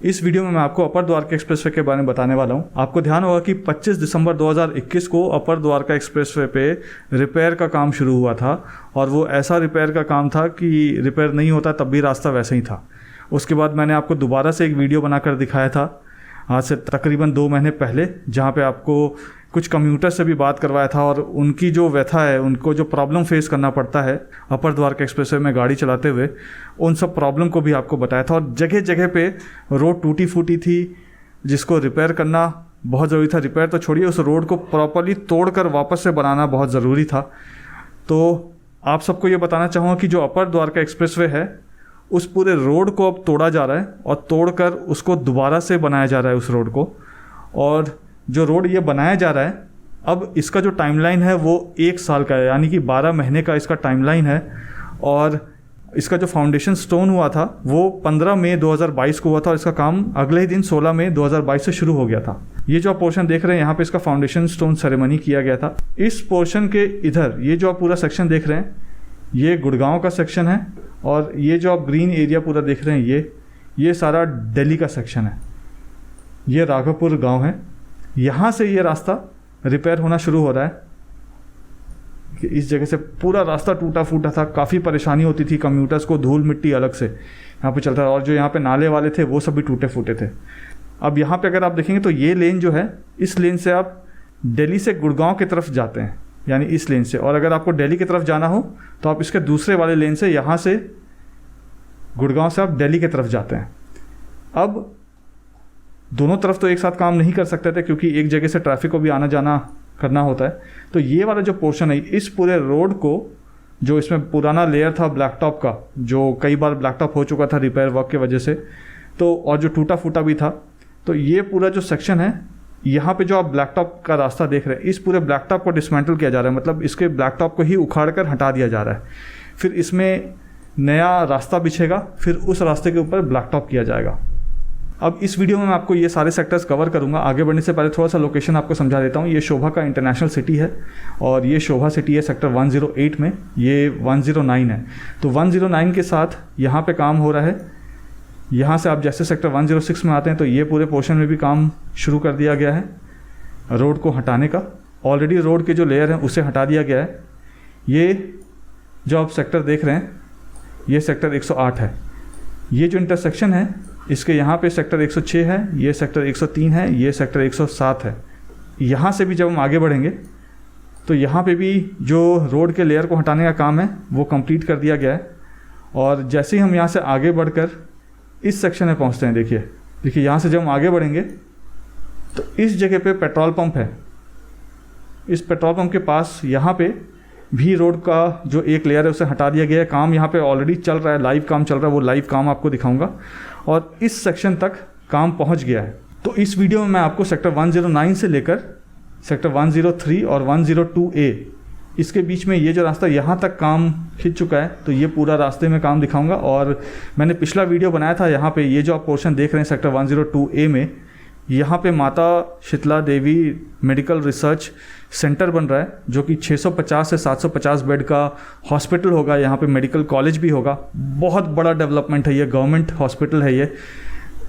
इस वीडियो में मैं आपको अपर द्वारका एक्सप्रेसवे के बारे में बताने वाला हूं। आपको ध्यान होगा कि 25 दिसंबर 2021 को अपर द्वारका एक्सप्रेसवे पे रिपेयर का काम शुरू हुआ था और वो ऐसा रिपेयर का काम था कि रिपेयर नहीं होता तब भी रास्ता वैसे ही था। उसके बाद मैंने आपको दोबारा से एक वीडियो बनाकर दिखाया था आज से तकरीबन 2 महीने पहले, जहाँ पे आपको कुछ कम्यूटर से भी बात करवाया था और उनकी जो व्यथा है, उनको जो प्रॉब्लम फेस करना पड़ता है अपर द्वारका एक्सप्रेसवे में गाड़ी चलाते हुए, उन सब प्रॉब्लम को भी आपको बताया था। और जगह जगह पे रोड टूटी फूटी थी जिसको रिपेयर करना बहुत ज़रूरी था। रिपेयर तो छोड़िए, उस रोड को प्रॉपरली तोड़कर वापस से बनाना बहुत ज़रूरी था। तो आप सबको ये बताना चाहूँगा कि जो अपर द्वारका एक्सप्रेसवे है उस पूरे रोड को अब तोड़ा जा रहा है और तोड़कर उसको दोबारा से बनाया जा रहा है उस रोड को। और जो रोड ये बनाया जा रहा है, अब इसका जो टाइमलाइन है वो 1 साल का है, यानी कि 12 महीने का इसका टाइमलाइन है। और इसका जो फाउंडेशन स्टोन हुआ था वो 15 मई 2022 को हुआ था और इसका काम अगले ही दिन 16 मई 2022 से शुरू हो गया था। ये जो आप पोर्शन देख रहे हैं यहाँ पे इसका फाउंडेशन स्टोन सेरेमनी किया गया था। इस पोर्शन के इधर ये जो आप पूरा सेक्शन देख रहे हैं ये गुड़गांव का सेक्शन है और ये जो आप ग्रीन एरिया पूरा देख रहे हैं ये सारा दिल्ली का सेक्शन है। ये राघवपुर गाँव है। यहाँ से ये रास्ता रिपेयर होना शुरू हो रहा है कि इस जगह से पूरा रास्ता टूटा फूटा था, काफ़ी परेशानी होती थी कम्यूटर्स को, धूल मिट्टी अलग से यहाँ पे चलता था और जो यहाँ पे नाले वाले थे वो सब भी टूटे फूटे थे। अब यहाँ पे अगर आप देखेंगे तो ये लेन जो है, इस लेन से आप दिल्ली से गुड़गांव की तरफ जाते हैं, यानी इस लेन से। और अगर आपको दिल्ली की तरफ जाना हो तो आप इसके दूसरे वाले लेन से, यहाँ से गुड़गांव से आप दिल्ली की तरफ जाते हैं। अब दोनों तरफ तो एक साथ काम नहीं कर सकते थे क्योंकि एक जगह से ट्रैफिक को भी आना जाना करना होता है। तो ये वाला जो पोर्शन है, इस पूरे रोड को, जो इसमें पुराना लेयर था ब्लैक टॉप का, जो कई बार ब्लैक टॉप हो चुका था रिपेयर वर्क की वजह से, तो और जो टूटा फूटा भी था, तो ये पूरा जो सेक्शन है यहाँ पे जो आप ब्लैक टॉप का रास्ता देख रहे हैं, इस पूरे ब्लैक टॉप को डिसमेंटल किया जा रहा है, मतलब इसके ब्लैक टॉप को ही उखाड़ कर हटा दिया जा रहा है। फिर इसमें नया रास्ता बिछेगा, फिर उस रास्ते के ऊपर ब्लैक टॉप किया जाएगा। अब इस वीडियो में मैं आपको ये सारे सेक्टर्स कवर करूंगा। आगे बढ़ने से पहले थोड़ा सा लोकेशन आपको समझा देता हूँ। ये शोभा का इंटरनेशनल सिटी है और ये शोभा सिटी है सेक्टर 108 में, ये 109 है। तो 109 के साथ यहाँ पे काम हो रहा है। यहाँ से आप जैसे सेक्टर 106 में आते हैं तो ये पूरे पोर्शन में भी काम शुरू कर दिया गया है रोड को हटाने का। ऑलरेडी रोड के जो लेयर हैं उसे हटा दिया गया है। ये जो आप सेक्टर देख रहे हैं ये सेक्टर 108 है। ये जो इंटरसेक्शन है इसके यहाँ पे सेक्टर 106 है, ये सेक्टर 103 है, ये सेक्टर 107 है। यहाँ से भी जब हम आगे बढ़ेंगे तो यहाँ पे भी जो रोड के लेयर को हटाने का काम है वो कंप्लीट कर दिया गया है। और जैसे ही हम यहाँ से आगे बढ़कर इस सेक्शन में पहुँचते हैं, देखिए यहाँ से जब हम आगे बढ़ेंगे तो इस जगह पे पेट्रोल पंप है। इस पेट्रोल पंप के पास यहाँ पे भी रोड का जो एक लेयर है उसे हटा दिया गया है। काम यहाँ पे ऑलरेडी चल रहा है, लाइव काम चल रहा है, वो लाइव काम आपको दिखाऊंगा। और इस सेक्शन तक काम पहुँच गया है। तो इस वीडियो में मैं आपको सेक्टर 109 से लेकर सेक्टर 103 और 102A, इसके बीच में ये जो रास्ता यहाँ तक काम खिंच चुका है, तो ये पूरा रास्ते में काम दिखाऊंगा। और मैंने पिछला वीडियो बनाया था यहाँ पे, ये जो आप पोर्शन देख रहे हैं सेक्टर 102A में, यहाँ पे माता शीतला देवी मेडिकल रिसर्च सेंटर बन रहा है जो कि 650 से 750 बेड का हॉस्पिटल होगा। यहाँ पे मेडिकल कॉलेज भी होगा। बहुत बड़ा डेवलपमेंट है ये, गवर्नमेंट हॉस्पिटल है ये,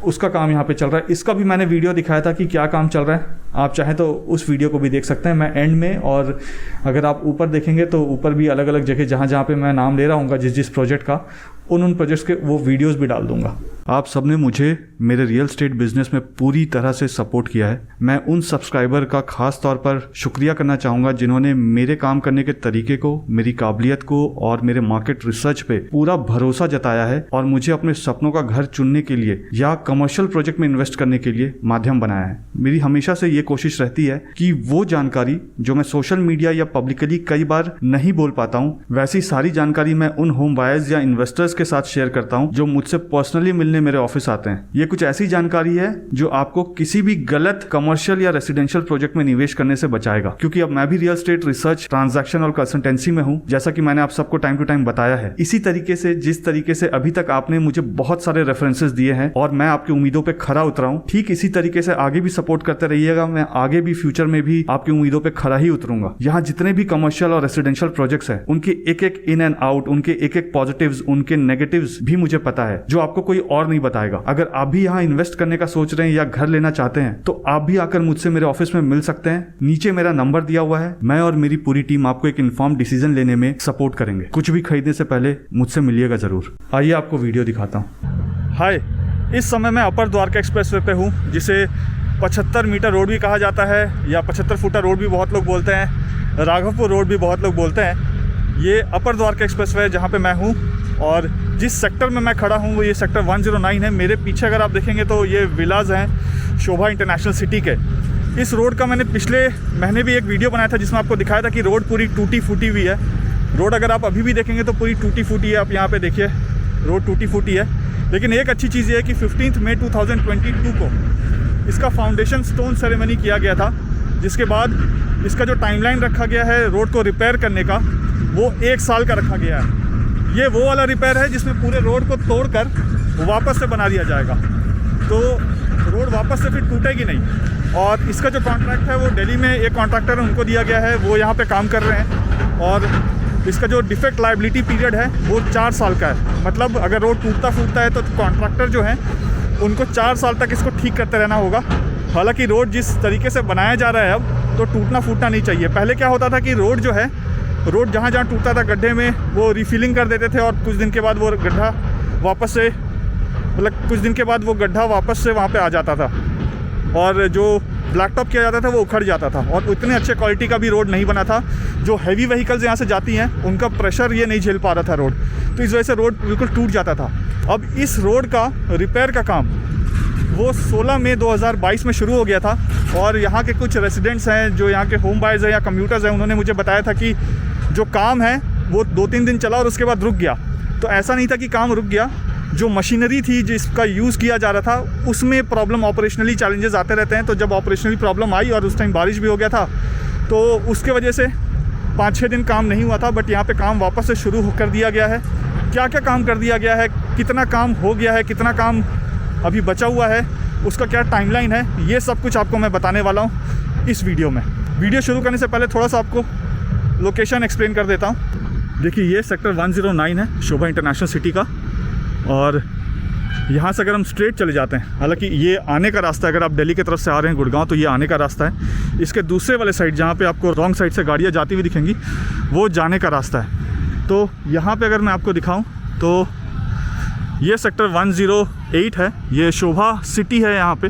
उसका काम यहाँ पे चल रहा है। इसका भी मैंने वीडियो दिखाया था कि क्या काम चल रहा है। आप चाहें तो उस वीडियो को भी देख सकते हैं मैं एंड में। और अगर आप ऊपर देखेंगे तो ऊपर भी अलग अलग जगह जहाँ पे मैं नाम ले रहा हूँ जिस प्रोजेक्ट का, उन प्रोजेक्ट्स के वो वीडियोस भी डाल दूंगा। आप सबने मुझे मेरे रियल एस्टेट बिजनेस में पूरी तरह से सपोर्ट किया है। मैं उन सब्सक्राइबर का खास तौर पर शुक्रिया करना चाहूँगा जिन्होंने मेरे काम करने के तरीके को, मेरी काबिलियत को और मेरे मार्केट रिसर्च पे पूरा भरोसा जताया है और मुझे अपने सपनों का घर चुनने के लिए या कमर्शियल प्रोजेक्ट में इन्वेस्ट करने के लिए माध्यम बनाया है। मेरी हमेशा से ये कोशिश रहती है कि वो जानकारी जो मैं सोशल मीडिया या पब्लिकली कई बार नहीं बोल पाता हूँ, वैसी सारी जानकारी मैं उन होम बायर्स या इन्वेस्टर्स के साथ शेयर करता हूं जो मुझसे पर्सनली मिलने मेरे ऑफिस आते हैं। ये कुछ ऐसी जानकारी है जो आपको किसी भी गलत कमर्शियल या रेसिडेंशियल प्रोजेक्ट में निवेश करने से बचाएगा, क्योंकि अब मैं भी रियल एस्टेट रिसर्च, ट्रांजैक्शन और कंसल्टेंसी में हूं, जैसा कि मैंने आप सबको टाइम टू टाइम बताया है। इसी तरीके से जिस तरीके से अभी तक आपने मुझे बहुत सारे रेफरेंसेस दिए हैं और मैं आपकी उम्मीदों पर खरा उतरा हूं, ठीक इसी तरीके से आगे भी सपोर्ट करते रहिएगा मैं आगे भी फ्यूचर में भी आपकी उम्मीदों पे खरा ही उतरूंगा। यहाँ जितने भी कमर्शियल और रेसिडेंशियल प्रोजेक्ट्स हैं, उनके एक एक इन एंड आउट, उनके एक एक पॉजिटिव्स, उनके नेगेटिव्स भी मुझे पता है, जो आपको कोई और नहीं बताएगा। अगर आप भी यहाँ इन्वेस्ट करने का सोच रहे हैं या घर लेना चाहते हैं, तो आप भी आकर मुझसे मेरे ऑफिस में मिल सकते हैं। नीचे मेरा नंबर दिया हुआ है। मैं और मेरी पूरी टीम आपको एक इन्फॉर्म डिसीजन लेने में सपोर्ट करेंगे। कुछ भी खरीदने से पहले मुझसे मिलिएगा जरूर। आइए आपको वीडियो दिखाता हूँ। हाय, इस समय मैं अपर द्वारका एक्सप्रेसवे पे हूँ, जिसे 75 मीटर रोड भी कहा जाता है या 75 फुटा रोड भी बहुत लोग बोलते हैं, राघवपुर रोड भी बहुत लोग बोलते हैं। ये अपर द्वारका एक्सप्रेसवे है जहाँ पे मैं हूँ, और जिस सेक्टर में मैं खड़ा हूँ वो ये सेक्टर 109 है। मेरे पीछे अगर आप देखेंगे तो ये विलाज हैं शोभा इंटरनेशनल सिटी के। इस रोड का मैंने पिछले महीने भी एक वीडियो बनाया था जिसमें आपको दिखाया था कि रोड पूरी टूटी फूटी हुई है। रोड अगर आप अभी भी देखेंगे तो पूरी टूटी फूटी है। आप यहाँ पे देखिए, रोड टूटी फूटी है। लेकिन एक अच्छी चीज़ ये है कि 15 मई 2022 को इसका फाउंडेशन स्टोन सेरेमनी किया गया था, जिसके बाद इसका जो टाइमलाइन रखा गया है रोड को रिपेयर करने का, वो 1 साल का रखा गया है। ये वो वाला रिपेयर है जिसमें पूरे रोड को तोड़कर वापस से बना दिया जाएगा, तो रोड वापस से फिर टूटेगी नहीं। और इसका जो कॉन्ट्रैक्ट है वो दिल्ली में एक कॉन्ट्रैक्टर है, उनको दिया गया है, वो यहाँ पे काम कर रहे हैं। और इसका जो डिफेक्ट लायबिलिटी पीरियड है वो 4 साल का है। मतलब अगर रोड टूटता फूटता है तो कॉन्ट्रैक्टर जो है उनको 4 साल तक इसको ठीक करते रहना होगा। हालांकि रोड जिस तरीके से बनाया जा रहा है अब, तो टूटना फूटना नहीं चाहिए। पहले क्या होता था कि रोड जो है, रोड जहाँ जहाँ टूटता था गड्ढे में वो रिफिलिंग कर देते थे, और कुछ दिन के बाद वो गड्ढा वापस से, मतलब कुछ दिन के बाद वो गड्ढा वापस से वहाँ पे आ जाता था, और जो ब्लैक टॉप किया जाता था वो उखड़ जाता था, और उतने अच्छे क्वालिटी का भी रोड नहीं बना था। जो हैवी व्हीकल्स यहाँ से जाती हैं उनका प्रेशर ये नहीं झेल पा रहा था रोड, तो इस वजह से रोड बिल्कुल टूट जाता था। अब इस रोड का रिपेयर का काम वो 16 मई 2022 में शुरू हो गया था, और यहाँ के कुछ रेसिडेंट्स हैं जो यहाँ के होम बायर्स हैं या कम्यूटर्स हैं, उन्होंने मुझे बताया था कि जो काम है वो 2-3 दिन चला और उसके बाद रुक गया। तो ऐसा नहीं था कि काम रुक गया, जो मशीनरी थी जिसका यूज़ किया जा रहा था उसमें प्रॉब्लम, ऑपरेशनली चैलेंजेस आते रहते हैं। तो जब ऑपरेशनली प्रॉब्लम आई और उस टाइम बारिश भी हो गया था, तो उसके वजह से 5-6 दिन काम नहीं हुआ था। बट यहाँ पे काम वापस से शुरू कर दिया गया है। क्या क्या काम कर दिया गया है, कितना काम हो गया है, कितना काम अभी बचा हुआ है, उसका क्या टाइमलाइन है, ये सब कुछ आपको मैं बताने वाला हूँ इस वीडियो में। वीडियो शुरू करने से पहले थोड़ा सा आपको लोकेशन एक्सप्लेन कर देता हूँ। देखिए, ये सेक्टर 109 है शोभा इंटरनेशनल सिटी का, और यहाँ से अगर हम स्ट्रेट चले जाते हैं, हालांकि ये आने का रास्ता है, अगर आप दिल्ली की तरफ से आ रहे हैं गुड़गांव तो ये आने का रास्ता है। इसके दूसरे वाले साइड जहाँ पे आपको रॉन्ग साइड से गाड़ियाँ जाती हुई दिखेंगी वो जाने का रास्ता है। तो यहाँ पे अगर मैं आपको दिखाऊँ तो ये सेक्टर 108 है, ये शोभा सिटी है। यहाँ पे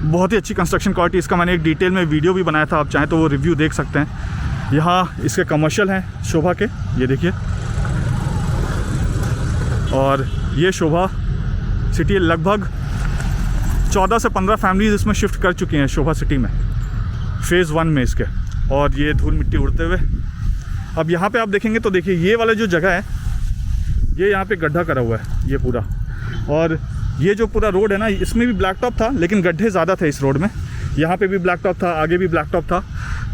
बहुत ही अच्छी कंस्ट्रक्शन क्वालिटी, इसका मैंने एक डिटेल में वीडियो भी बनाया था, आप चाहें तो वो रिव्यू देख सकते हैं। यहाँ इसके कमर्शियल हैं शोभा के, ये देखिए, और ये शोभा सिटी लगभग 14 से 15 फैमिलीज़ इसमें शिफ्ट कर चुकी हैं शोभा सिटी में, फ़ेज़ 1 में इसके। और ये धूल मिट्टी उड़ते हुए अब यहाँ पे आप देखेंगे तो देखिए, ये वाला जो जगह है, ये यहाँ पे गड्ढा करा हुआ है ये पूरा, और ये जो पूरा रोड है ना, इसमें भी ब्लैक टॉप था लेकिन गड्ढे ज़्यादा थे इस रोड में। यहाँ पे भी ब्लैक टॉप था, आगे भी ब्लैक टॉप था।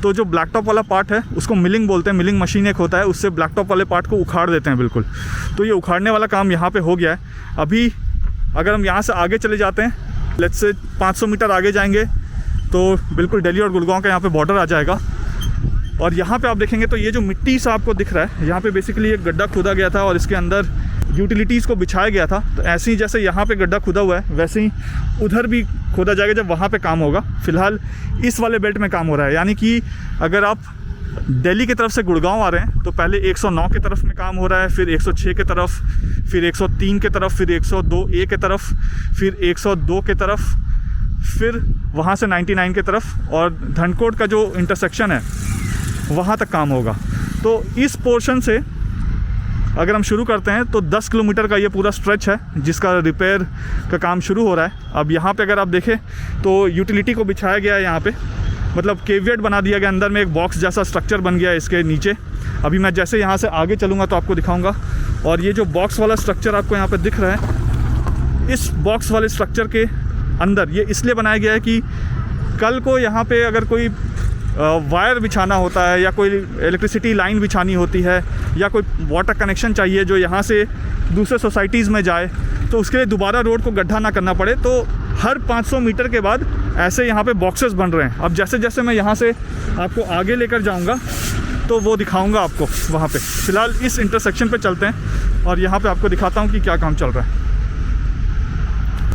तो जो ब्लैक टॉप वाला पार्ट है उसको मिलिंग बोलते हैं, मिलिंग मशीन एक होता है, उससे ब्लैक टॉप वाले पार्ट को उखाड़ देते हैं बिल्कुल। तो ये उखाड़ने वाला काम यहाँ पे हो गया है। अभी अगर हम यहाँ से आगे चले जाते हैं, लेट्स से 500 मीटर आगे जाएंगे तो बिल्कुल दिल्ली और गुड़गांव का यहाँ पे बॉर्डर आ जाएगा। और यहाँ पे आप देखेंगे तो ये जो मिट्टी सा आपको दिख रहा है, यहाँ पे बेसिकली एक गड्ढा खोदा गया था और इसके अंदर यूटिलिटीज़ को बिछाया गया था। तो ऐसे ही जैसे यहाँ पे गड्ढा खुदा हुआ है, वैसे ही उधर भी खोदा जाएगा जब वहाँ पे काम होगा। फ़िलहाल इस वाले बेल्ट में काम हो रहा है, यानी कि अगर आप दिल्ली की तरफ से गुड़गांव आ रहे हैं तो पहले 109 की तरफ में काम हो रहा है, फिर 106 की तरफ, फिर 103 की तरफ, फिर 102A की तरफ, फिर 102 की तरफ, फिर वहाँ से 99 की तरफ, और धनकोट का जो इंटरसेक्शन है वहाँ तक काम होगा। तो इस पोर्शन से अगर हम शुरू करते हैं तो 10 किलोमीटर का ये पूरा स्ट्रेच है जिसका रिपेयर का काम शुरू हो रहा है। अब यहाँ पे अगर आप देखें तो यूटिलिटी को बिछाया गया है यहाँ पे, मतलब केविएट बना दिया गया, अंदर में एक बॉक्स जैसा स्ट्रक्चर बन गया है इसके नीचे। अभी मैं जैसे यहाँ से आगे चलूँगा तो आपको दिखाऊँगा। और ये जो बॉक्स वाला स्ट्रक्चर आपको यहाँ पर दिख रहा है, इस बॉक्स वाले स्ट्रक्चर के अंदर ये इसलिए बनाया गया है कि कल को यहाँ पर अगर कोई वायर बिछाना होता है या कोई इलेक्ट्रिसिटी लाइन बिछानी होती है या कोई वाटर कनेक्शन चाहिए जो यहाँ से दूसरे सोसाइटीज़ में जाए, तो उसके लिए दोबारा रोड को गड्ढा ना करना पड़े। तो हर 500 मीटर के बाद ऐसे यहाँ पे बॉक्सेस बन रहे हैं। अब जैसे जैसे मैं यहाँ से आपको आगे लेकर जाऊँगा तो वो दिखाऊँगा आपको वहाँ पे। फ़िलहाल इस इंटरसेक्शन पे चलते हैं और यहाँ पे आपको दिखाता हूँ कि क्या काम चल रहा है।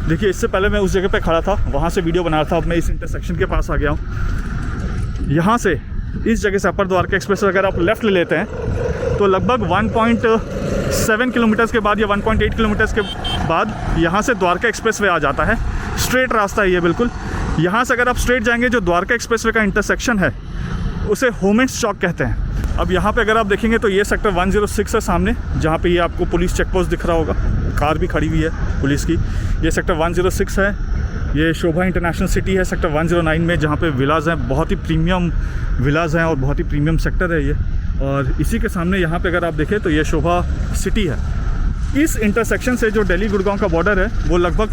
देखिए, इससे पहले मैं उस जगह पे खड़ा था, वहाँ से वीडियो बना रहा था। अब मैं इस इंटरसेक्शन के पास आ गया हूँ। यहाँ से इस जगह से अपर द्वारका एक्सप्रेस अगर आप लेफ़्ट ले लेते हैं तो लगभग 1.7 किलोमीटर्स के बाद या 1.8 किलोमीटर्स के बाद यहाँ से द्वारका एक्सप्रेसवे आ जाता है। स्ट्रेट रास्ता है ये बिल्कुल। यहाँ से अगर आप स्ट्रेट जाएंगे, जो द्वारका एक्सप्रेसवे का इंटरसेक्शन है उसे होमेंस चौक कहते हैं। अब यहाँ पे अगर आप देखेंगे तो ये सेक्टर 106 है सामने, जहाँ पे ये आपको पुलिस चेक पोस्ट दिख रहा होगा, कार भी खड़ी हुई है पुलिस की। ये सेक्टर 106 है। ये शोभा इंटरनेशनल सिटी है सेक्टर 109 में, जहाँ पे विलाज हैं, बहुत ही प्रीमियम विलाज हैं और बहुत ही प्रीमियम सेक्टर है ये। और इसी के सामने यहाँ पे अगर आप देखें तो ये शोभा सिटी है। इस इंटरसेक्शन से जो दिल्ली गुड़गांव का बॉर्डर है वो लगभग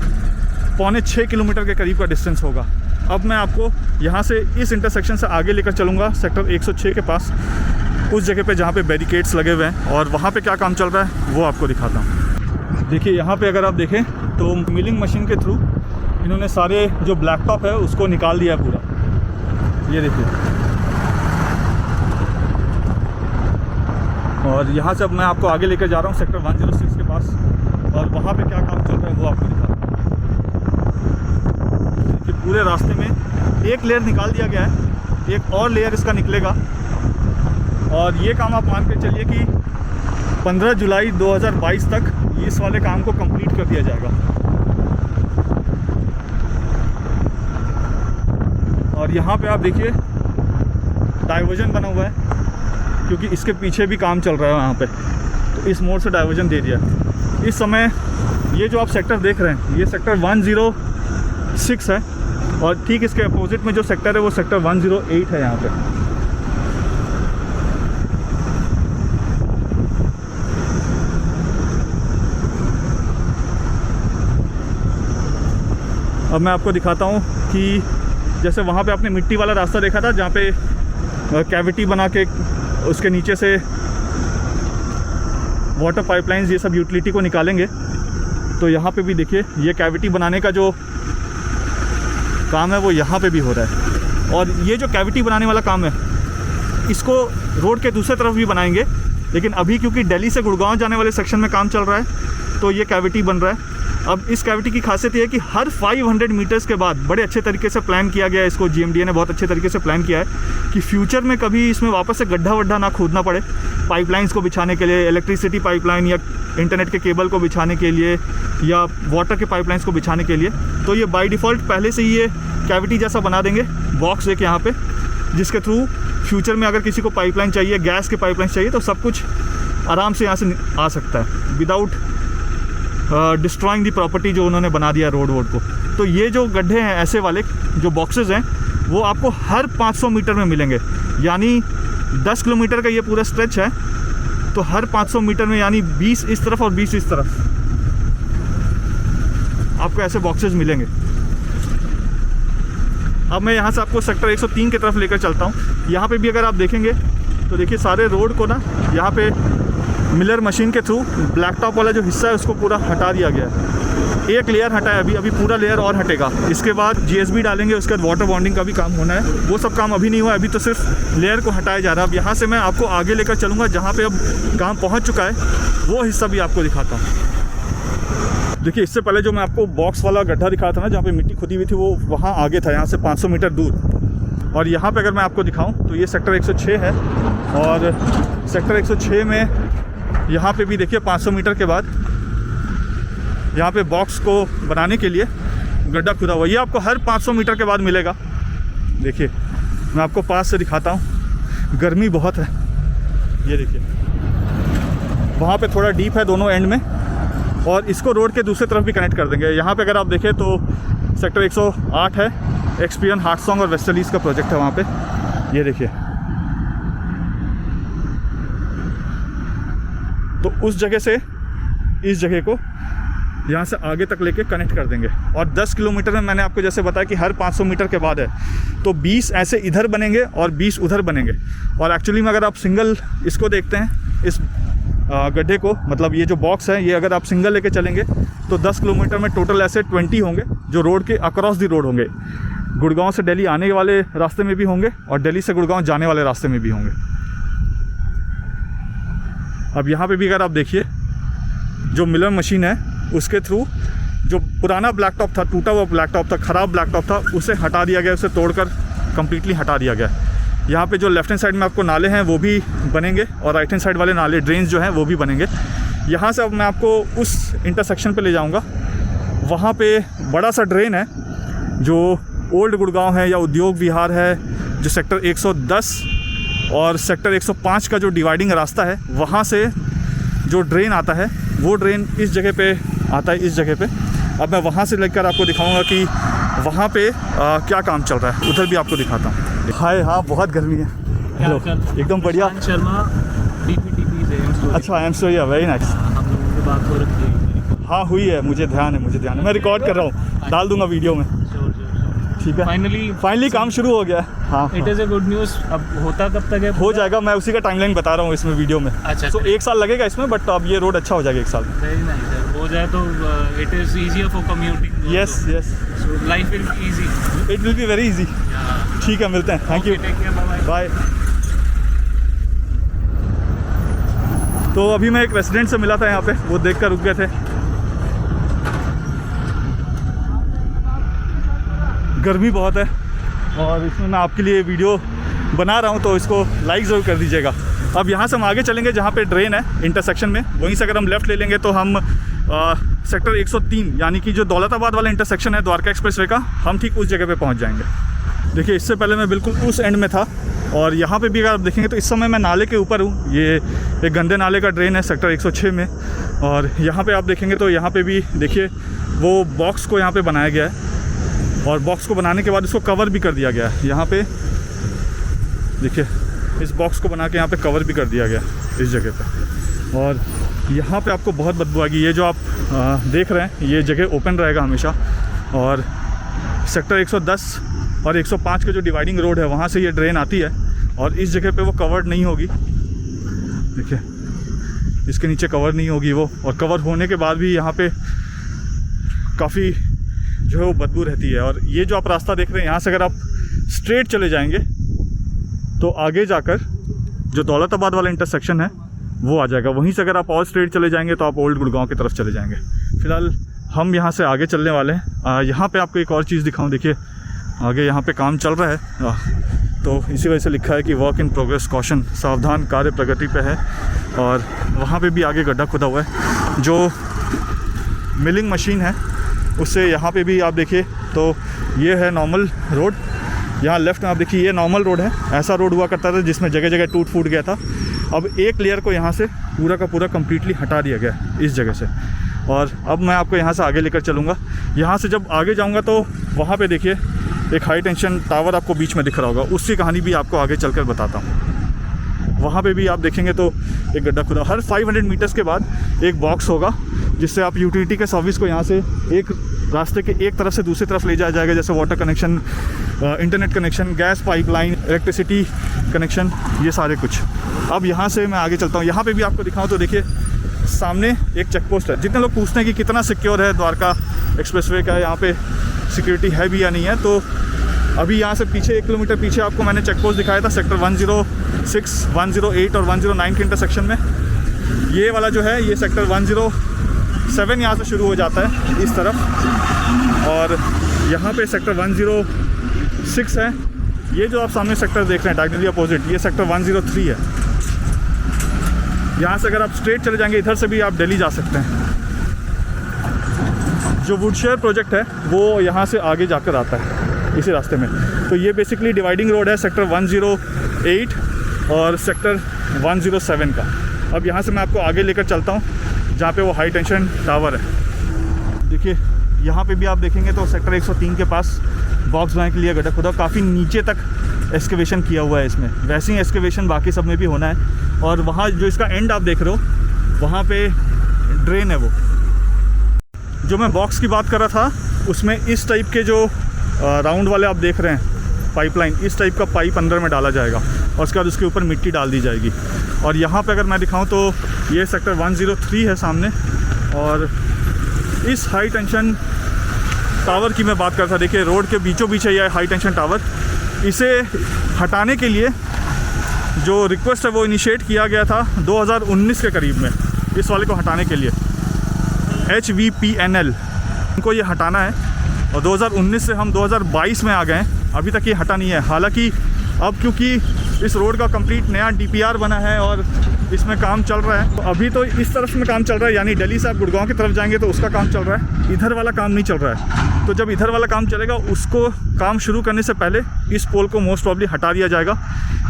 5.25 किलोमीटर के करीब का डिस्टेंस होगा। अब मैं आपको यहाँ से इस इंटरसेक्शन से आगे लेकर चलूँगा सेक्टर 106 के पास, उस जगह पे जहाँ पे बैरिकेड्स लगे हुए हैं, और वहाँ पे क्या काम चल रहा है वो आपको दिखाता हूँ। देखिए, यहाँ पे अगर आप देखें तो मिलिंग मशीन के थ्रू इन्होंने सारे जो ब्लैक टॉप है उसको निकाल दिया है पूरा। ये देखिए, और यहाँ से अब मैं आपको आगे लेकर जा रहा हूँ सेक्टर 106 के पास, और वहाँ पे क्या काम चल रहा है वो आपको दिखाता हूँ। कि पूरे रास्ते में एक लेयर निकाल दिया गया है, एक और लेयर इसका निकलेगा, और ये काम आप मान के चलिए कि 15 जुलाई 2022 तक इस वाले काम को कंप्लीट कर दिया जाएगा। और यहाँ पे आप देखिए डाइवर्जन बना हुआ है, क्योंकि इसके पीछे भी काम चल रहा है वहाँ पे, तो इस मोड़ से डाइवर्जन दे दिया। इस समय ये जो आप सेक्टर देख रहे हैं ये सेक्टर 106 है, और ठीक इसके अपोजिट में जो सेक्टर है वो सेक्टर 108 है यहाँ पे। अब मैं आपको दिखाता हूँ कि जैसे वहाँ पे आपने मिट्टी वाला रास्ता देखा था जहाँ पे कैविटी बना के उसके नीचे से वाटर पाइपलाइंस ये सब यूटिलिटी को निकालेंगे, तो यहाँ पे भी देखिए ये कैविटी बनाने का जो काम है वो यहाँ पे भी हो रहा है। और ये जो कैविटी बनाने वाला काम है इसको रोड के दूसरे तरफ भी बनाएंगे, लेकिन अभी क्योंकि दिल्ली से गुड़गांव जाने वाले सेक्शन में काम चल रहा है तो ये कैविटी बन रहा है। अब इस कैविटी की खासियत ये है कि हर 500 मीटर्स के बाद बड़े अच्छे तरीके से प्लान किया गया है इसको, जीएमडीए ने बहुत अच्छे तरीके से प्लान किया है कि फ्यूचर में कभी इसमें वापस से गड्ढा वड्ढा ना खोदना पड़े पाइपलाइंस को बिछाने के लिए, इलेक्ट्रिसिटी पाइपलाइन या इंटरनेट के केबल को बिछाने के लिए या वाटर के पाइपलाइंस को बिछाने के लिए। तो ये बाय डिफ़ॉल्ट पहले से ही ये कैविटी जैसा बना देंगे बॉक्स एक यहाँ पे, जिसके थ्रू फ्यूचर में अगर किसी को पाइपलाइन चाहिए, गैस के पाइपलाइन चाहिए, तो सब कुछ आराम से यहाँ से आ सकता है विदाउट डिस्ट्रॉइंग दी प्रॉपर्टी जो उन्होंने बना दिया रोड को। तो ये जो गड्ढे हैं ऐसे वाले जो बॉक्सेस हैं वो आपको हर 500 मीटर में मिलेंगे, यानी 10 किलोमीटर का ये पूरा स्ट्रेच है, तो हर 500 मीटर में यानी 20 इस तरफ और 20 इस तरफ आपको ऐसे बॉक्सेस मिलेंगे। अब मैं यहाँ से आपको सेक्टर 103 की तरफ लेकर चलता हूँ। यहाँ पे भी अगर आप देखेंगे तो देखिए सारे रोड को ना यहाँ पे मिलर मशीन के थ्रू ब्लैक टॉप वाला जो हिस्सा है उसको पूरा हटा दिया गया है। एक लेयर हटा है अभी पूरा लेयर और हटेगा। इसके बाद जीएसबी डालेंगे, उसके बाद वाटर बॉन्डिंग का भी काम होना है, वो सब काम अभी नहीं हुआ, अभी तो सिर्फ लेयर को हटाया जा रहा है। अब यहाँ से मैं आपको आगे लेकर चलूँगा जहाँ पे अब काम पहुँच चुका है, वो हिस्सा भी आपको दिखाता हूँ। देखिए, इससे पहले जो मैं आपको बॉक्स वाला गड्ढा दिखाया था ना जहाँ पे मिट्टी खुदी हुई थी, वो वहाँ आगे था, यहाँ से 500 मीटर दूर। और यहाँ पे अगर मैं आपको दिखाऊँ तो ये सेक्टर 106 है, और सेक्टर 106 में यहाँ पे भी देखिए 500 मीटर के बाद यहाँ पे बॉक्स को बनाने के लिए गड्ढा खुदा हुआ। ये आपको हर 500 मीटर के बाद मिलेगा। देखिए, मैं आपको पास से दिखाता हूँ, गर्मी बहुत है। ये देखिए, वहाँ पे थोड़ा डीप है दोनों एंड में, और इसको रोड के दूसरे तरफ भी कनेक्ट कर देंगे। यहाँ पे अगर आप देखें तो सेक्टर 108 है, एक्सपीरियन हार्टसोंग और वेस्टर्लीज का प्रोजेक्ट है वहाँ पे। ये देखिए, तो उस जगह से इस जगह को यहाँ से आगे तक लेके कनेक्ट कर देंगे। और 10 किलोमीटर में मैंने आपको जैसे बताया कि हर 500 मीटर के बाद है, तो 20 ऐसे इधर बनेंगे और 20 उधर बनेंगे। और एक्चुअली में अगर आप सिंगल इसको देखते हैं, इस गड्ढे को, मतलब ये जो बॉक्स है, ये अगर आप सिंगल लेके चलेंगे तो 10 किलोमीटर में टोटल ऐसे 20 होंगे, जो रोड के अक्रॉस दी रोड होंगे। गुड़गांव से दिल्ली आने वाले रास्ते में भी होंगे और दिल्ली से गुड़गांव जाने वाले रास्ते में भी होंगे। अब यहाँ पे भी अगर आप देखिए, जो मिलर मशीन है उसके थ्रू जो पुराना ब्लैक टॉप था, टूटा हुआ ब्लैक टॉप था, ख़राब ब्लैक टॉप था, उसे हटा दिया गया, उसे तोड़कर कम्प्लीटली हटा दिया गया। यहाँ पे जो लेफ्ट हैंड साइड में आपको नाले हैं वो भी बनेंगे और राइट हैंड साइड वाले नाले ड्रेन्स जो हैं वो भी बनेंगे। यहाँ से अब मैं आपको उस इंटरसेक्शन पे ले जाऊँगा। वहाँ पे बड़ा सा ड्रेन है जो ओल्ड गुड़गांव है या उद्योग विहार है, जो सेक्टर 110 और सेक्टर 105 का जो डिवाइडिंग रास्ता है, वहाँ से जो ड्रेन आता है वो ड्रेन इस जगह पे आता है, इस जगह पे। अब मैं वहाँ से लेकर आपको दिखाऊंगा कि वहाँ पे क्या काम चल रहा है, उधर भी आपको दिखाता हूँ। हाय, हाँ बहुत गर्मी है। हेलो, एकदम बढ़िया। शर्मा DPTP से। अच्छा, I am so very nice. हम लोगों से बात हो रही है। हाँ हुई है, मुझे ध्यान है, मैं रिकॉर्ड कर रहा हूँ, डाल दूंगा वीडियो में। ठीक है, फाइनली काम शुरू हो गया। हाँ, it is a good news. अब होता कब तक है? हो जाएगा, मैं उसी का टाइमलाइन बता रहा हूँ इसमें वीडियो में। अच्छा, तो 1 साल लगेगा इसमें, बट अब ये रोड अच्छा हो जाएगा 1 साल में। Very nice. हो जाए तो it is easier for commuting. Yes yes, so life will be easy. It will be very easy. ठीक है, मिलते हैं। Thank you, bye. तो अभी मैं एक रेसिडेंट से मिला था यहाँ पे, वो देख कर रुक गए थे। गर्मी बहुत है और इसमें मैं आपके लिए वीडियो बना रहा हूँ, तो इसको लाइक ज़रूर कर दीजिएगा। अब यहाँ से हम आगे चलेंगे जहाँ पे ड्रेन है इंटरसेक्शन में, वहीं से अगर हम लेफ़्ट ले लेंगे तो हम सेक्टर 103 यानी कि जो दौलताबाद वाला इंटरसेक्शन है द्वारका एक्सप्रेसवे का, हम ठीक उस जगह पे पहुँच जाएंगे। देखिए, इससे पहले मैं बिल्कुल उस एंड में था और यहाँ पे भी अगर आप देखेंगे तो इस समय मैं नाले के ऊपर हूँ। ये एक गंदे नाले का ड्रेन है सेक्टर 106 में, और यहाँ पे आप देखेंगे तो यहाँ पे भी देखिए वो बॉक्स को यहाँ पे बनाया गया है, और बॉक्स को बनाने के बाद इसको कवर भी कर दिया गया है। यहाँ पे देखिए, इस बॉक्स को बना के यहाँ पे कवर भी कर दिया गया इस जगह पे, और यहाँ पे आपको बहुत बदबू आएगी। ये जो आप देख रहे हैं, ये जगह ओपन रहेगा हमेशा, और सेक्टर 110 और 105 का जो डिवाइडिंग रोड है वहाँ से ये ड्रेन आती है, और इस जगह पे वो कवर्ड नहीं होगी। देखिए, इसके नीचे कवर नहीं होगी वो, और कवर होने के बाद भी यहाँ पे काफ़ी जो है वो बदबू रहती है। और ये जो आप रास्ता देख रहे हैं, यहाँ से अगर आप स्ट्रेट चले जाएंगे तो आगे जाकर जो दौलताबाद वाला इंटरसेक्शन है वो आ जाएगा। वहीं से अगर आप और स्ट्रेट चले जाएंगे तो आप ओल्ड गुड़गांव की तरफ चले जाएंगे। फ़िलहाल हम यहाँ से आगे चलने वाले हैं। यहाँ पे आपको एक और चीज़ दिखाऊं, देखिए आगे यहाँ पे काम चल रहा है, तो इसी वजह से लिखा है कि वर्क इन प्रोग्रेस कॉशन, सावधान, कार्य प्रगति पे है। और वहाँ पे भी आगे गड्ढा खुदा हुआ है। जो मिलिंग मशीन है उससे यहाँ पे भी आप देखिए तो ये है नॉर्मल रोड। यहाँ लेफ़्ट में आप देखिए, ये नॉर्मल रोड है। ऐसा रोड हुआ करता था जिसमें जगह जगह टूट फूट गया था। अब एक लेयर को यहाँ से पूरा का पूरा कम्प्लीटली हटा दिया गया इस जगह से, और अब मैं आपको यहाँ से आगे लेकर चलूँगा। यहाँ से जब आगे जाऊँगा तो वहाँ पे देखिए एक हाई टेंशन टावर आपको बीच में दिख रहा होगा, उसकी कहानी भी आपको आगे चलकर बताता हूँ। वहाँ पे भी आप देखेंगे तो एक गड्ढा खुदा, हर 500 मीटर्स के बाद एक बॉक्स होगा जिससे आप यूटिलिटी के सर्विस को यहाँ से एक रास्ते के एक तरफ से दूसरी तरफ ले जाया जाएगा, जैसे water connection, internet connection, gas pipeline, electricity connection, ये सारे कुछ। अब यहाँ से मैं आगे चलता हूँ। यहाँ पे भी आपको दिखाऊँ तो देखिए सामने एक चेक पोस्ट है। जितने लोग पूछते हैं कि कितना सिक्योर है द्वारका एक्सप्रेसवे का, यहाँ पे सिक्योरिटी है भी या नहीं है, तो अभी यहाँ से पीछे 1 किलोमीटर पीछे आपको मैंने चेक पोस्ट दिखाया था सेक्टर 106, 108 और 109 के इंटरसेक्शन में। ये वाला जो है ये सेक्टर 107 यहाँ से शुरू हो जाता है इस तरफ, और यहाँ पे सेक्टर 106 है। ये जो आप सामने सेक्टर देख रहे हैं डायगोनली अपोजिट, ये सेक्टर 103 है। यहाँ से अगर आप स्ट्रेट चले जाएंगे इधर से भी आप दिल्ली जा सकते हैं। जो वुडशेयर प्रोजेक्ट है वो यहाँ से आगे जाकर आता है इसी रास्ते में। तो ये बेसिकली डिवाइडिंग रोड है सेक्टर 108 और सेक्टर 107 का। अब यहाँ से मैं आपको आगे लेकर चलता हूँ जहाँ पे वो हाई टेंशन टावर है। देखिए यहाँ पे भी आप देखेंगे तो सेक्टर 103 के पास बॉक्स बनाने के लिए गड्ढा खुदा, काफ़ी नीचे तक एक्सकेवेशन किया हुआ है इसमें। वैसे ही एक्सकेवेशन बाकी सब में भी होना है। और वहाँ जो इसका एंड आप देख रहे हो वहाँ पे ड्रेन है। वो जो मैं बॉक्स की बात कर रहा था उसमें इस टाइप के जो राउंड वाले आप देख रहे हैं पाइपलाइन, इस टाइप का पाइप अंदर में डाला जाएगा और उसके बाद उसके ऊपर मिट्टी डाल दी जाएगी। और यहाँ पे अगर मैं दिखाऊं तो ये सेक्टर 103 है सामने, और इस हाई टेंशन टावर की मैं बात करता, देखिए रोड के बीचों बीच है ये हाई टेंशन टावर। इसे हटाने के लिए जो रिक्वेस्ट है वो इनिशिएट किया गया था 2019 के करीब में, इस वाले को हटाने के लिए HVPNL इनको ये हटाना है, और 2019 से हम 2022 में आ गए हैं, अभी तक ये हटा नहीं है। हालांकि अब क्योंकि इस रोड का कंप्लीट नया DPR बना है और इसमें काम चल रहा है, तो अभी तो इस तरफ में काम चल रहा है, यानी दिल्ली से आप गुड़गांव की तरफ जाएंगे तो उसका काम चल रहा है, इधर वाला काम नहीं चल रहा है। तो जब इधर वाला काम चलेगा उसको काम शुरू करने से पहले इस पोल को मोस्ट प्रॉब्ली हटा दिया जाएगा।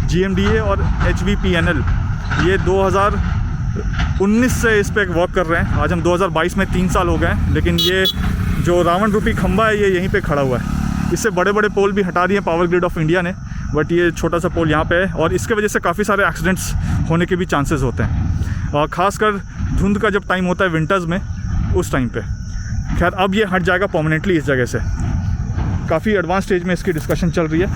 GMDA और HVPNL ये 2019 से इस पर वर्क कर रहे हैं, आज हम 2022 में 3 साल हो गए हैं, लेकिन ये जो रावण रूपी खंबा है ये यहीं पे खड़ा हुआ है। इससे बड़े बड़े पोल भी हटा दिए पावर ग्रिड ऑफ इंडिया ने, बट ये छोटा सा पोल यहाँ पे है, और इसके वजह से काफ़ी सारे एक्सीडेंट्स होने के भी चांसेस होते हैं, और ख़ासकर धुंध का जब टाइम होता है विंटर्स में, उस टाइम पे। खैर अब ये हट जाएगा परमानेंटली इस जगह से। काफ़ी एडवांस स्टेज में इसकी डिस्कशन चल रही है।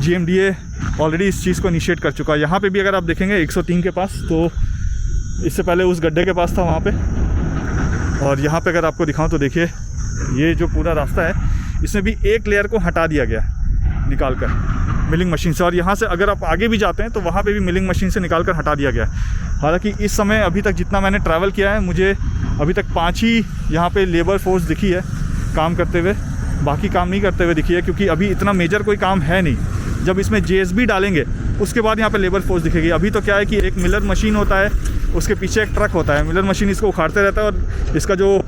GMDA ऑलरेडी इस चीज़ को इनिशिएट कर चुका है। यहाँ पे भी अगर आप देखेंगे 103 के पास, तो इससे पहले उस गड्ढे के पास था वहाँ पे, और यहाँ पे अगर आपको दिखाऊँ तो देखिए ये जो पूरा रास्ता है इसमें भी एक लेयर को हटा दिया गया निकाल कर मिलिंग मशीन से, और यहाँ से अगर आप आगे भी जाते हैं तो वहाँ पे भी मिलिंग मशीन से निकाल कर हटा दिया गया। हालांकि इस समय अभी तक जितना मैंने ट्रैवल किया है, मुझे अभी तक 5 ही यहाँ पे लेबर फोर्स दिखी है काम करते हुए, बाकी काम नहीं करते हुए दिखी है, क्योंकि अभी इतना मेजर कोई काम है नहीं। जब इसमें JSB डालेंगे उसके बाद यहाँ पे लेबर फोर्स दिखेगी। अभी तो क्या है कि एक मिलर मशीन होता है, उसके पीछे एक ट्रक होता है, मिलर मशीन इसको उखाड़ते रहता है, और इसका जो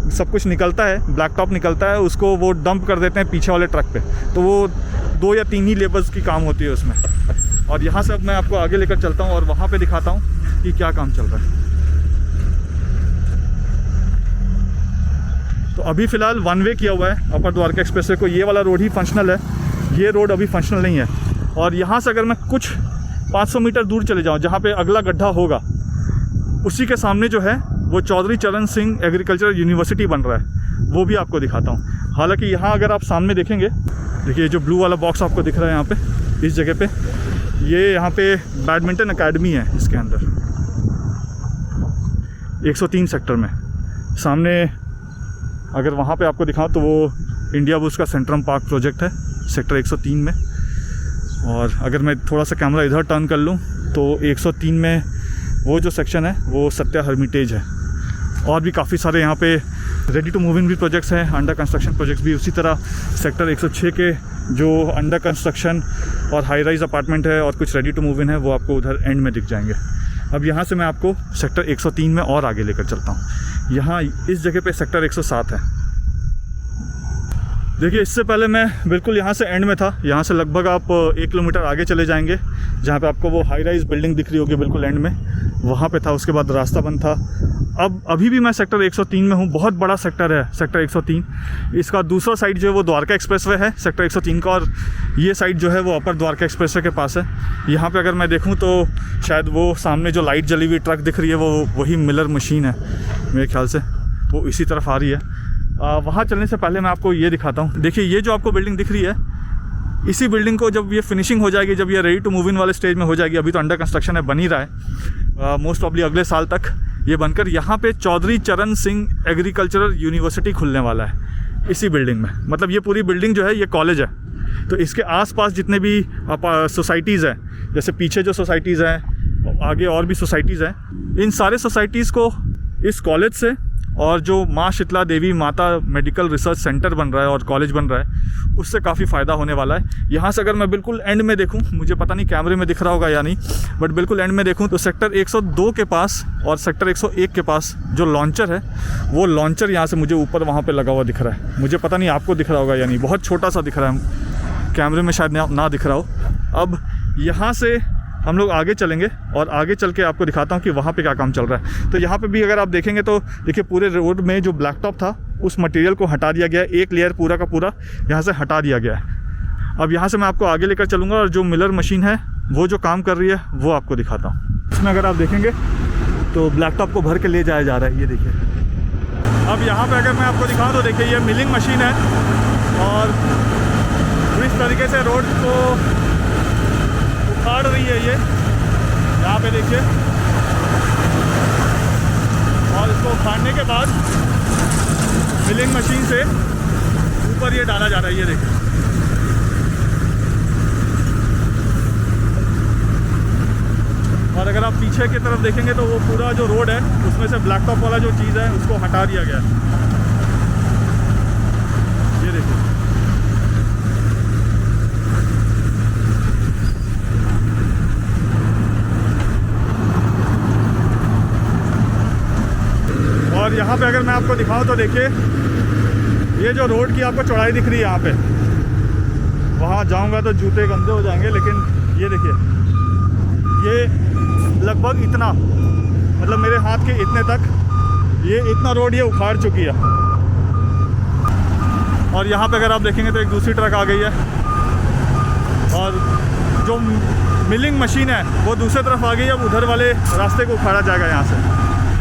सब कुछ निकलता है, ब्लैक टॉप निकलता है, उसको वो डंप कर देते हैं पीछे वाले ट्रक पे। तो वो 2 या 3 ही लेबर्स की काम होती है उसमें। और यहाँ से अब मैं आपको आगे लेकर चलता हूँ और वहाँ पे दिखाता हूँ कि क्या काम चल रहा है। तो अभी फ़िलहाल 1 वे किया हुआ है अपर द्वारका एक्सप्रेसवे को, ये वाला रोड ही फंक्शनल है, ये रोड अभी फंक्शनल नहीं है। और यहाँ से अगर मैं कुछ 500 मीटर दूर चले जाऊँ, जहाँ पे अगला गड्ढा होगा, उसी के सामने जो है वो चौधरी चरण सिंह एग्रीकल्चरल यूनिवर्सिटी बन रहा है, वो भी आपको दिखाता हूँ। हालांकि यहाँ अगर आप सामने देखेंगे, देखिए जो ब्लू वाला बॉक्स आपको दिख रहा है यहाँ पे, इस जगह पे, ये यहाँ पे बैडमिंटन एकेडमी है इसके अंदर 103 सेक्टर में। सामने अगर वहाँ पे आपको दिखाऊँ तो वो इंडिया बुल्स का सेंट्रम पार्क प्रोजेक्ट है सेक्टर 103 में। और अगर मैं थोड़ा सा कैमरा इधर टर्न कर लूँ तो 103 में वो जो सेक्शन है वो सत्या हर्मिटेज है, और भी काफ़ी सारे यहाँ पे रेडी टू मूव इन भी प्रोजेक्ट्स हैं, अंडर कंस्ट्रक्शन प्रोजेक्ट्स भी। उसी तरह सेक्टर 106 के जो अंडर कंस्ट्रक्शन और हाई राइज अपार्टमेंट है और कुछ रेडी टू मूव इन है, वो आपको उधर एंड में दिख जाएंगे। अब यहाँ से मैं आपको सेक्टर 103 में और आगे लेकर चलता हूँ। यहाँ इस जगह पे सेक्टर 107 है। देखिए इससे पहले मैं बिल्कुल यहाँ से एंड में था, यहाँ से लगभग आप 1 किलोमीटर आगे चले जाएंगे, जहाँ पे आपको वो हाई राइज बिल्डिंग दिख रही होगी बिल्कुल एंड में, वहाँ पे था। उसके बाद रास्ता बंद था। अब अभी भी मैं सेक्टर 103 में हूँ, बहुत बड़ा सेक्टर है सेक्टर 103। इसका दूसरा साइड जो है वो द्वारका एक्सप्रेसवे है सेक्टर 103 का, और ये साइड जो है वो अपर द्वारका एक्सप्रेसवे के पास है। यहाँ पे अगर मैं देखूँ तो शायद वो सामने जो लाइट जली हुई ट्रक दिख रही है वो वही मिलर मशीन है, मेरे ख्याल से वो इसी तरफ आ रही है। वहाँ चलने से पहले मैं आपको ये दिखाता हूँ। देखिए ये जो आपको बिल्डिंग दिख रही है, इसी बिल्डिंग को जब ये फिनिशिंग हो जाएगी, जब ये रेडी टू मूव इन वाले स्टेज में हो जाएगी, अभी तो अंडर कंस्ट्रक्शन है, बन ही रहा है, मोस्ट प्रॉब्ली अगले साल तक ये बनकर यहाँ पे चौधरी चरण सिंह एग्रीकल्चरल यूनिवर्सिटी खुलने वाला है इसी बिल्डिंग में। मतलब ये पूरी बिल्डिंग जो है ये कॉलेज है, तो इसके आसपास जितने भी सोसाइटीज़ हैं, जैसे पीछे जो सोसाइटीज़ हैं, आगे और भी सोसाइटीज़ हैं, इन सारे सोसाइटीज़ को इस कॉलेज से, और जो माँ शीतला देवी माता मेडिकल रिसर्च सेंटर बन रहा है और कॉलेज बन रहा है, उससे काफ़ी फ़ायदा होने वाला है। यहाँ से अगर मैं बिल्कुल एंड में देखूँ, मुझे पता नहीं कैमरे में दिख रहा होगा या नहीं, बट बिल्कुल एंड में देखूँ तो सेक्टर 102 के पास और सेक्टर 101 के पास जो लॉन्चर है, वो लॉन्चर यहाँ से मुझे ऊपर वहाँ पर लगा हुआ दिख रहा है। मुझे पता नहीं आपको दिख रहा होगा या नहीं, बहुत छोटा सा दिख रहा है, कैमरे में शायद ना दिख रहा हो। अब यहाँ से हम लोग आगे चलेंगे और आगे चल के आपको दिखाता हूँ कि वहाँ पे क्या काम चल रहा है। तो यहाँ पे भी अगर आप देखेंगे तो देखिए पूरे रोड में जो ब्लैक टॉप था उस मटेरियल को हटा दिया गया है, एक लेयर पूरा का पूरा यहाँ से हटा दिया गया है। अब यहाँ से मैं आपको आगे लेकर चलूँगा और जो मिलर मशीन है वो जो काम कर रही है वो आपको दिखाता हूँ। इसमें अगर आप देखेंगे तो ब्लैक टॉप को भर के ले जाया जा रहा है, ये देखिए। अब यहाँ पर अगर मैं आपको दिखाऊँ तो देखिए ये मिलिंग मशीन है, और इस तरीके से रोड को उखाड़ रही है ये, यहाँ पे देखिए। और इसको उखाड़ने के बाद मिलिंग मशीन से ऊपर ये डाला जा रहा है, ये देखिए। और अगर आप पीछे की तरफ देखेंगे तो वो पूरा जो रोड है उसमें से ब्लैक टॉप वाला जो चीज़ है उसको हटा दिया गया है, ये देखिए। और यहाँ पे अगर मैं आपको दिखाऊं तो देखिए, ये जो रोड की आपको चौड़ाई दिख रही है यहाँ पे, वहाँ जाऊँगा तो जूते गंदे हो जाएंगे, लेकिन ये देखिए, ये लगभग इतना, मतलब मेरे हाथ के इतने तक ये इतना रोड ये उखाड़ चुकी है। और यहाँ पे अगर आप देखेंगे तो एक दूसरी ट्रक आ गई है, और जो मिलिंग मशीन है वो दूसरी तरफ आ गई है। अब उधर वाले रास्ते को उखाड़ा जाएगा यहाँ से,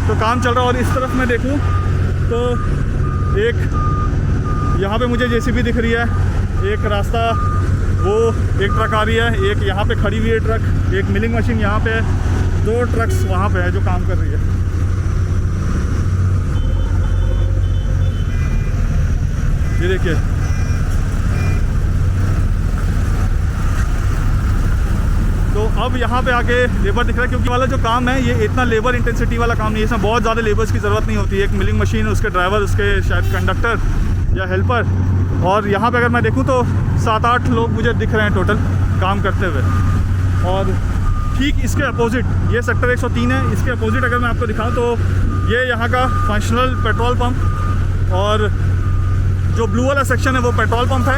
तो काम चल रहा है। और इस तरफ मैं देखूँ तो एक यहाँ पे मुझे जेसीबी दिख रही है, एक रास्ता वो एक ट्रक आ रही है, एक यहाँ पे खड़ी हुई है ट्रक, एक मिलिंग मशीन यहाँ पे है, 2 ट्रक्स वहाँ पे है जो काम कर रही है। ये देखिए, तो अब यहाँ पे आके लेबर दिख रहा है, क्योंकि वाला जो काम है ये इतना लेबर इंटेंसिटी वाला काम नहीं है, इसमें बहुत ज़्यादा लेबर्स की ज़रूरत नहीं होती है। एक मिलिंग मशीन, उसके ड्राइवर, उसके शायद कंडक्टर या हेल्पर, और यहाँ पे अगर मैं देखूँ तो 7-8 लोग मुझे दिख रहे हैं टोटल काम करते हुए। और ठीक इसके अपोजिट ये सेक्टर 103 है, इसके अपोजिट अगर मैं आपको दिखाऊँ तो ये यहाँ का फंक्शनल पेट्रोल पंप, और जो ब्लू वाला सेक्शन है वो पेट्रोल पंप है,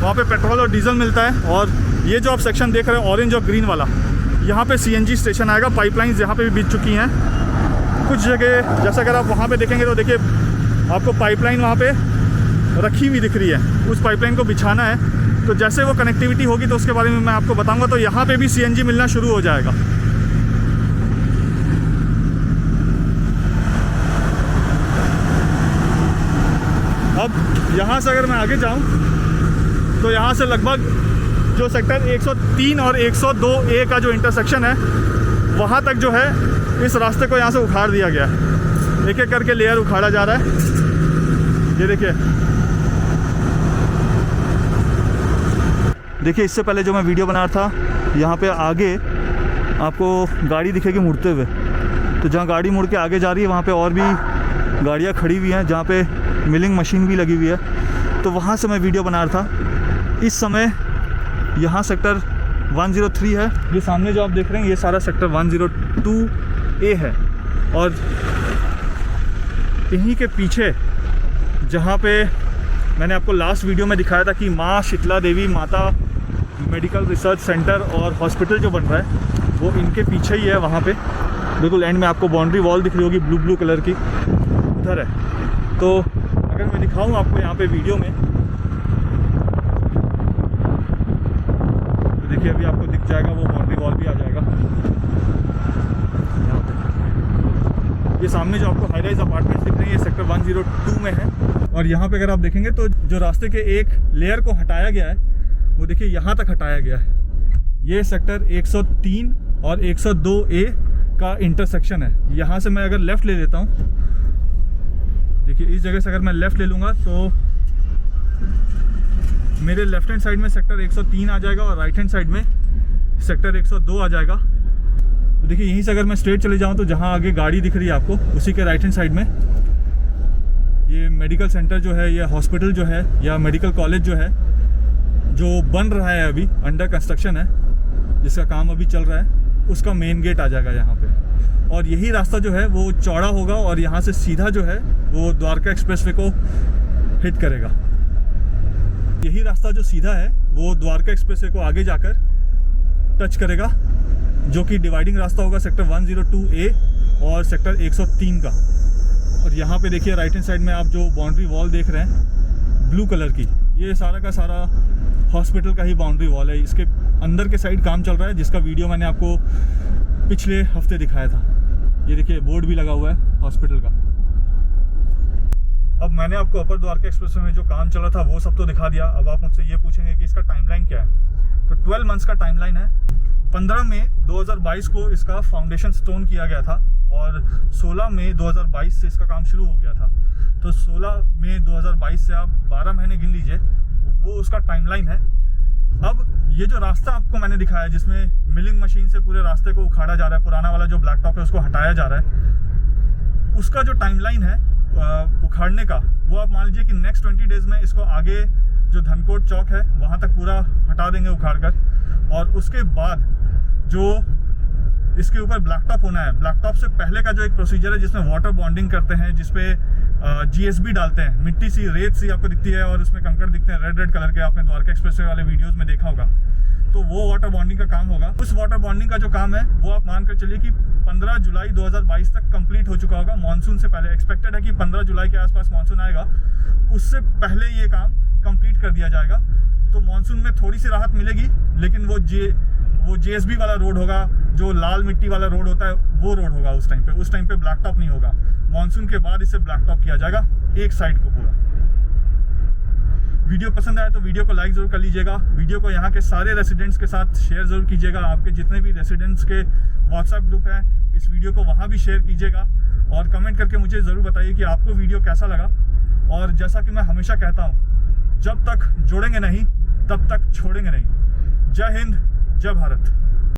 वहाँ पे पेट्रोल और डीजल मिलता है। और ये जो आप सेक्शन देख रहे हैं ऑरेंज और ग्रीन वाला, यहाँ पे सीएनजी स्टेशन आएगा। पाइपलाइंस यहाँ पे भी बीत चुकी हैं कुछ जगह, जैसा अगर आप वहाँ पे देखेंगे तो देखिए आपको पाइपलाइन वहाँ पे रखी हुई दिख रही है, उस पाइपलाइन को बिछाना है। तो जैसे वो कनेक्टिविटी होगी तो उसके बारे में मैं आपको बताऊँगा। तो यहाँ पे भी सीएनजी मिलना शुरू हो जाएगा। अब यहाँ से अगर मैं आगे जाऊँ तो यहाँ से लगभग जो सेक्टर 103 और 102A का जो इंटरसेक्शन है वहाँ तक जो है इस रास्ते को यहाँ से उखाड़ दिया गया है। एक एक करके लेयर उखाड़ा जा रहा है, ये देखिए। देखिए, इससे पहले जो मैं वीडियो बना रहा था, यहाँ पे आगे आपको गाड़ी दिखेगी मुड़ते हुए, तो जहाँ गाड़ी मुड़ के आगे जा रही है वहाँ पे और भी गाड़ियाँ खड़ी हुई हैं, जहाँ पे मिलिंग मशीन भी लगी हुई है। तो वहाँ से मैं वीडियो बना रहा था। इस समय यहाँ सेक्टर 103 है, ये सामने जो आप देख रहे हैं ये सारा सेक्टर 102A है। और इन्हीं के पीछे जहाँ पे मैंने आपको लास्ट वीडियो में दिखाया था कि माँ शीतला देवी माता मेडिकल रिसर्च सेंटर और हॉस्पिटल जो बन रहा है वो इनके पीछे ही है। वहाँ पे बिल्कुल एंड में आपको बाउंड्री वॉल दिख रही होगी ब्लू कलर की, उधर है। तो अगर मैं दिखाऊँ आपको यहाँ पे वीडियो में, तो देखिए अभी आपको दिख जाएगा वो बाउंड्री वॉल भी आ जाएगा यहाँ पे। ये सामने जो आपको हाई राइज अपार्टमेंट्स दिख रही है ये सेक्टर 102 में है। और यहाँ पे अगर आप देखेंगे तो जो रास्ते के एक लेयर को हटाया गया है वो देखिए यहाँ तक हटाया गया है। ये सेक्टर 103 और 102A का इंटरसेक्शन है। यहाँ से मैं अगर लेफ़्ट ले लेता हूँ, देखिए इस जगह से अगर मैं लेफ़्ट ले लूँगा तो मेरे लेफ्ट हैंड साइड में सेक्टर 103 आ जाएगा और राइट हैंड साइड में सेक्टर 102 आ जाएगा। तो देखिए यहीं से अगर मैं स्ट्रेट चले जाऊँ तो जहाँ आगे गाड़ी दिख रही है आपको उसी के राइट हैंड साइड में ये मेडिकल सेंटर जो है, ये हॉस्पिटल जो है या मेडिकल कॉलेज जो है जो बन रहा है, अभी अंडर कंस्ट्रक्शन है, जिसका काम अभी चल रहा है, उसका मेन गेट आ जाएगा यहाँ पे। और यही रास्ता जो है वो चौड़ा होगा और यहाँ से सीधा जो है वो द्वारका एक्सप्रेसवे को हिट करेगा। यही रास्ता जो सीधा है वो द्वारका एक्सप्रेसवे को आगे जाकर टच करेगा, जो कि डिवाइडिंग रास्ता होगा सेक्टर 102A और सेक्टर 103 का। और यहाँ पे देखिए राइट हैंड साइड में आप जो बाउंड्री वॉल देख रहे हैं ब्लू कलर की, ये सारा का सारा हॉस्पिटल का ही बाउंड्री वॉल है। इसके अंदर के साइड काम चल रहा है, जिसका वीडियो मैंने आपको पिछले हफ्ते दिखाया था। ये देखिए बोर्ड भी लगा हुआ है हॉस्पिटल का। अब मैंने आपको अपर द्वारका एक्सप्रेसवे में जो काम चल रहा था वो सब तो दिखा दिया। अब आप मुझसे ये पूछेंगे कि इसका टाइमलाइन क्या है, तो 12 मंथ्स का टाइमलाइन है। 15 मई 2022 को इसका फाउंडेशन स्टोन किया गया था और 16 मई 2022 से इसका काम शुरू हो गया था। तो 16 मई 2022 से आप 12 महीने गिन लीजिए, वो उसका टाइमलाइन है। अब ये जो रास्ता आपको मैंने दिखाया जिसमें मिलिंग मशीन से पूरे रास्ते को उखाड़ा जा रहा है, पुराना वाला जो ब्लैक टॉप है उसको हटाया जा रहा है, उसका जो टाइमलाइन है उखाड़ने का, वो आप मान लीजिए कि नेक्स्ट 20 डेज़ में इसको आगे जो धनकोट चौक है वहाँ तक पूरा हटा देंगे उखाड़ कर। और उसके बाद जो इसके ऊपर ब्लैक टॉप होना है, ब्लैक टॉप से पहले का जो एक प्रोसीजर है जिसमें वाटर बॉन्डिंग करते हैं, जिसपे GSB डालते हैं, मिट्टी सी रेत सी आपको दिखती है और उसमें कंकड़ दिखते हैं रेड कलर के, आपने द्वारका एक्सप्रेसवे वाले वीडियोस में देखा होगा। तो वो वाटर बॉन्डिंग का काम होगा। उस वाटर बॉन्डिंग का जो काम है वो आप मान कर चलिए कि 15 जुलाई 2022 तक कंप्लीट हो चुका होगा। मानसून से पहले एक्सपेक्टेड है कि 15 जुलाई के आसपास मानसून आएगा, उससे पहले ये काम कंप्लीट कर दिया जाएगा। तो मानसून में थोड़ी सी राहत मिलेगी, लेकिन वो JSB वाला रोड होगा, जो लाल मिट्टी वाला रोड होता है वो रोड होगा उस टाइम पे ब्लैक टॉप नहीं होगा। मानसून के बाद इसे ब्लैक टॉप किया जाएगा एक साइड को पूरा। वीडियो पसंद आया तो वीडियो को लाइक ज़रूर कर लीजिएगा। वीडियो को यहाँ के सारे रेसिडेंट्स के साथ शेयर ज़रूर कीजिएगा। आपके जितने भी रेसिडेंट्स के व्हाट्सएप ग्रुप हैं, इस वीडियो को वहाँ भी शेयर कीजिएगा और कमेंट करके मुझे ज़रूर बताइए कि आपको वीडियो कैसा लगा। और जैसा कि मैं हमेशा कहता हूँ, जब तक जोड़ेंगे नहीं तब तक छोड़ेंगे नहीं। जय हिंद, जय भारत।